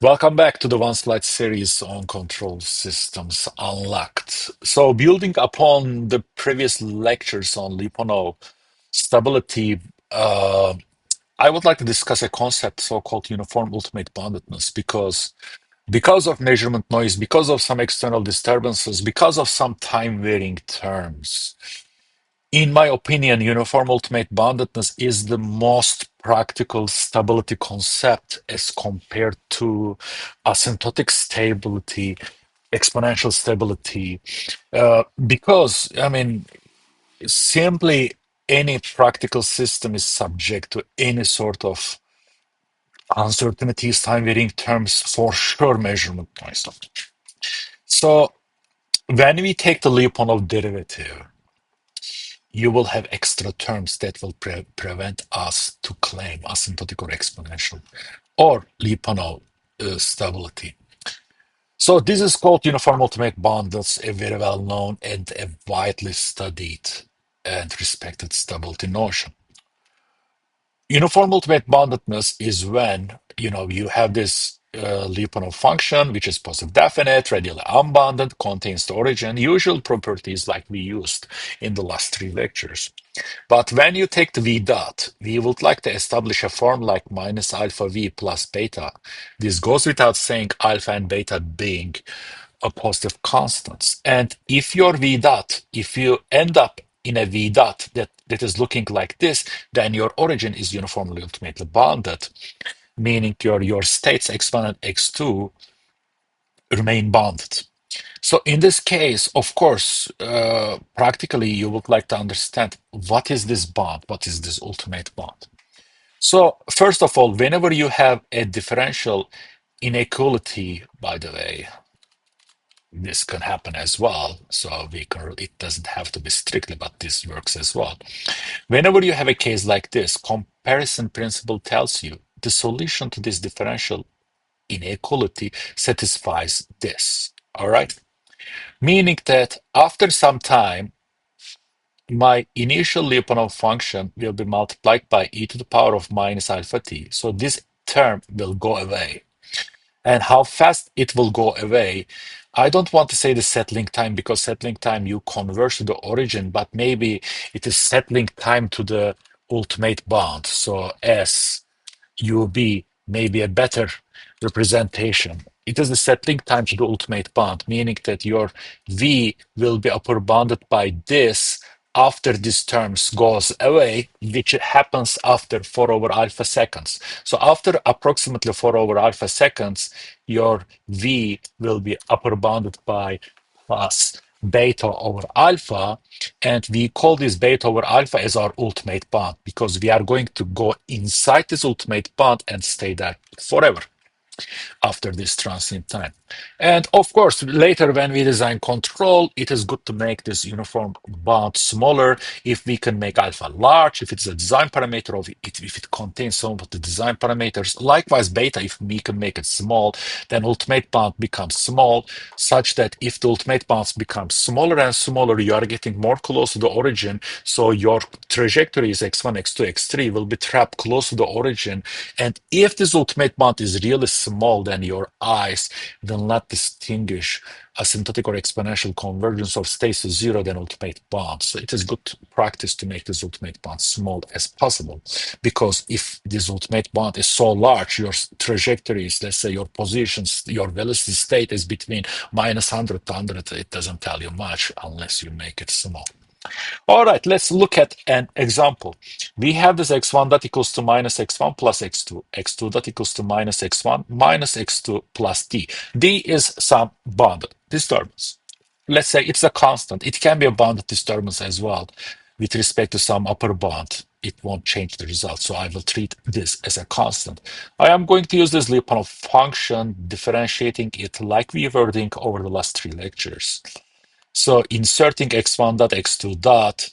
Welcome back to the one slide series on control systems unlocked. So, building upon the previous lectures on Lyapunov stability, I would like to discuss a concept so-called uniform ultimate boundedness because of measurement noise, because of some external disturbances, because of some time varying terms. In my opinion, uniform ultimate boundedness is the most practical stability concept as compared to asymptotic stability, exponential stability, because, I mean, simply any practical system is subject to any sort of uncertainties, time varying terms, for sure, measurement noise. So when we take the Lyapunov derivative, you will have extra terms that will prevent us to claim asymptotic or exponential or Lyapunov stability. So this is called uniform ultimate bond. That's a very well known and a widely studied and respected stability notion. Uniform ultimate boundedness is when you have this Lyapunov function, which is positive definite, radially unbounded, contains the origin, usual properties like we used in the last three lectures. But when you take the v dot, we would like to establish a form like minus alpha v plus beta. This goes without saying, alpha and beta being a positive constants. And if your v dot, if you end up in a v dot that is looking like this, then your origin is uniformly ultimately bounded, meaning your states x1 and x2 remain bounded. So in this case, of course, practically you would like to understand what is this bond, what is this ultimate bond. So first of all, whenever you have a differential inequality, by the way, this can happen as well. So it doesn't have to be strictly, but this works as well. Whenever you have a case like this, comparison principle tells you the solution to this differential inequality satisfies this. All right. Meaning that after some time, my initial Lyapunov function will be multiplied by e to the power of minus alpha t. So this term will go away. And how fast it will go away, I don't want to say the settling time because settling time you converge to the origin, but maybe it is settling time to the ultimate bond. So S UB may be a better representation. It is the settling time to the ultimate bound, meaning that your V will be upper bounded by this after this terms goes away, which happens after 4 over alpha seconds. So after approximately 4 over alpha seconds, your V will be upper bounded by plus beta over alpha, and we call this beta over alpha as our ultimate bond because we are going to go inside this ultimate bond and stay there forever after this transient time. And of course, later when we design control, it is good to make this uniform bond smaller. If we can make alpha large, if it's a design parameter, or if it contains some of the design parameters. Likewise, beta, if we can make it small, then ultimate bond becomes small, such that if the ultimate bonds become smaller and smaller, you are getting more close to the origin. So your trajectories x1, x2, x3 will be trapped close to the origin. And if this ultimate bond is really small, then your eyes will not distinguish asymptotic or exponential convergence of states to zero than ultimate bonds. So it is good practice to make this ultimate bond small as possible, because if this ultimate bond is so large, your trajectories, let's say your positions, your velocity state is between minus 100 to 100, it doesn't tell you much unless you make it small. All right, let's look at an example. We have this x1 that equals to minus x1 plus x2, x2 that equals to minus x1 minus x2 plus d. D is some bounded disturbance. Let's say it's a constant. It can be a bounded disturbance as well with respect to some upper bound. It won't change the result, so I will treat this as a constant. I am going to use this Lyapunov function, differentiating it like we were doing over the last three lectures. So inserting x1 dot x2 dot,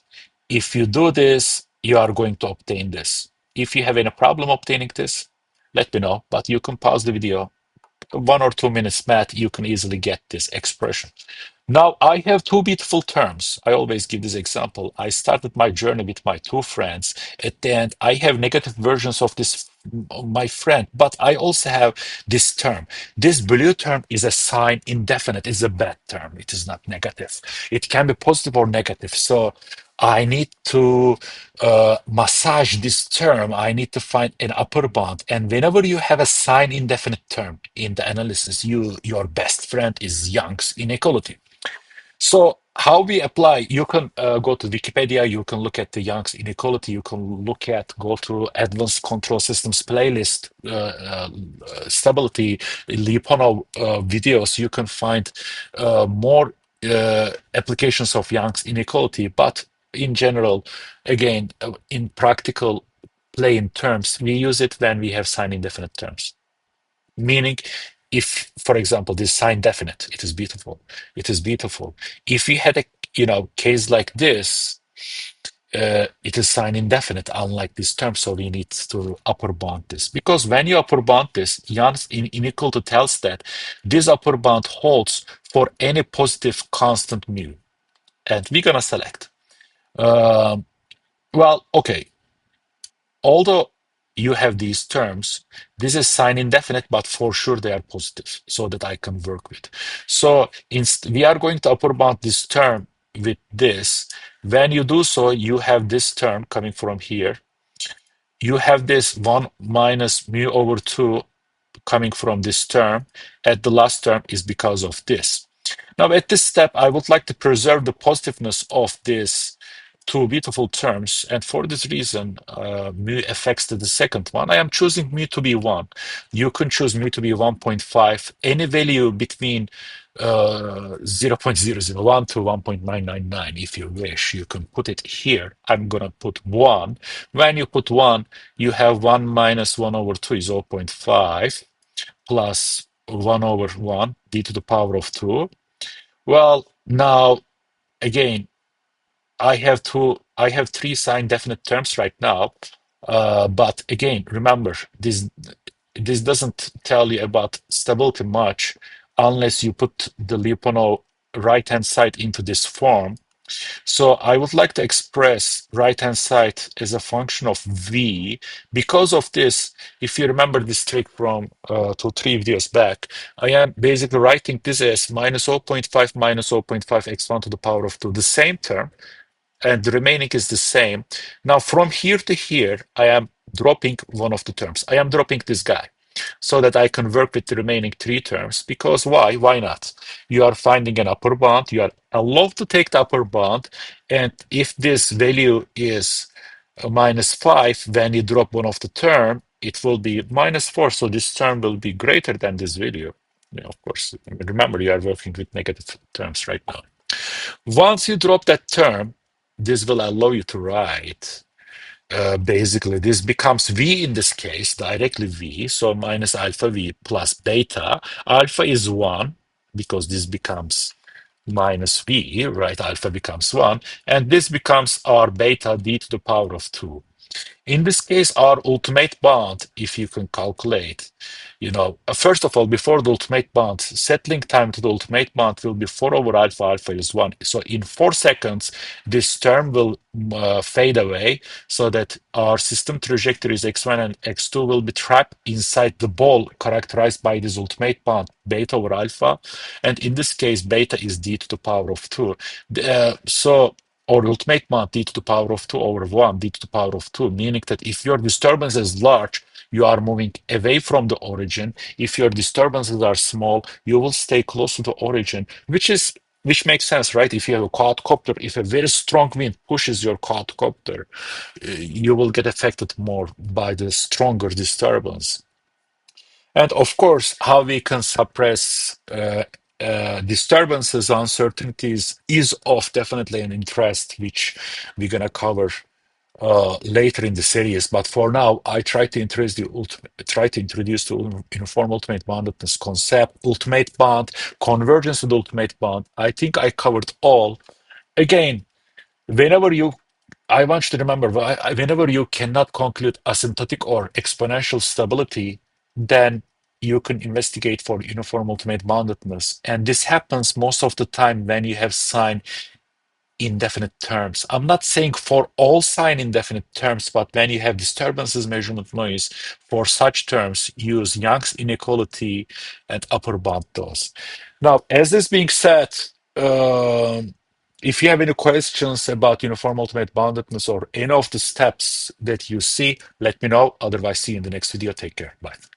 if you do this, you are going to obtain this. If you have any problem obtaining this, let me know, but you can pause the video. 1 or 2 minutes math, you can easily get this expression. Now, I have two beautiful terms. I always give this example. I started my journey with my two friends. At the end, I have negative versions of this, my friend, but I also have this term. This blue term is a sign indefinite, it's a bad term. It is not negative. It can be positive or negative. So I need to massage this term. I need to find an upper bound. And whenever you have a sign indefinite term in the analysis, your best friend is Young's inequality. So how we apply, you can go to Wikipedia, you can look at the Young's inequality, you can go to advanced control systems playlist, stability, Lyapunov videos, you can find more applications of Young's inequality. But in general, again, in practical plain terms, we use it when we have sign indefinite terms. Meaning, if, for example, this sign definite, it is beautiful. It is beautiful. If we had a case like this, it is sign indefinite, unlike this term. So we need to upper bound this because when you upper bound this, Jan's inequality tells that this upper bound holds for any positive constant mu, and we're gonna select. Um, well, okay. Although you have these terms, this is sign indefinite, but for sure they are positive, so that I can work with. So we are going to upper bound this term with this. When you do so, you have this term coming from here. You have this 1 minus mu over 2 coming from this term. At the last term is because of this. Now, at this step, I would like to preserve the positiveness of these two beautiful terms. And for this reason, mu affects to the second one. I am choosing mu to be 1. You can choose mu to be 1.5. Any value between 0.001 to 1.999, if you wish. You can put it here. I'm going to put 1. When you put 1, you have 1 minus 1 over 2 is zero point 0.5 plus 1 over 1 d to the power of 2. Well, now again, I have three sign definite terms right now. But again, remember, this doesn't tell you about stability much unless you put the Lyapunov right-hand side into this form. So I would like to express right-hand side as a function of v. Because of this, if you remember this trick from 3 videos back, I am basically writing this as minus zero point 0.5 minus zero point 0.5 x1 to the power of 2, the same term, and the remaining is the same. Now, from here to here, I am dropping one of the terms. I am dropping this guy so that I can work with the remaining three terms. Because why? Why not? You are finding an upper bound. You are allowed to take the upper bound. And if this value is minus 5, when you drop one of the term, it will be minus 4. So this term will be greater than this value. Of course, remember, you are working with negative terms right now. Once you drop that term, this will allow you to write. Basically, this becomes V in this case, directly V, so minus alpha V plus beta. Alpha is 1 because this becomes minus V, right? Alpha becomes 1, and this becomes our beta d to the power of 2. In this case, our ultimate bound, if you can calculate, first of all, before the ultimate bound, settling time to the ultimate bound will be 4 over alpha, alpha is 1. So in 4 seconds, this term will fade away so that our system trajectories x1 and x2 will be trapped inside the ball characterized by this ultimate bound, beta over alpha. And in this case, beta is d to the power of 2. Or ultimate bound d to the power of 2 over 1 d to the power of 2, meaning that if your disturbance is large, you are moving away from the origin. If your disturbances are small, you will stay close to the origin, which makes sense, right? If you have a quadcopter, if a very strong wind pushes your quadcopter, you will get affected more by the stronger disturbance. And of course, how we can suppress disturbances, uncertainties is of definitely an interest, which we're going to cover later in the series. But for now, I try to introduce the uniform ultimate boundedness concept, ultimate bound, convergence with ultimate bound. I think I covered all. Again, whenever you I want you to remember, whenever you cannot conclude asymptotic or exponential stability, then you can investigate for uniform ultimate boundedness. And this happens most of the time when you have sign indefinite terms. I'm not saying for all sign indefinite terms, but when you have disturbances measurement noise, for such terms, use Young's inequality and upper bound those. Now, as this being said, if you have any questions about uniform ultimate boundedness or any of the steps that you see, let me know. Otherwise, see you in the next video. Take care. Bye.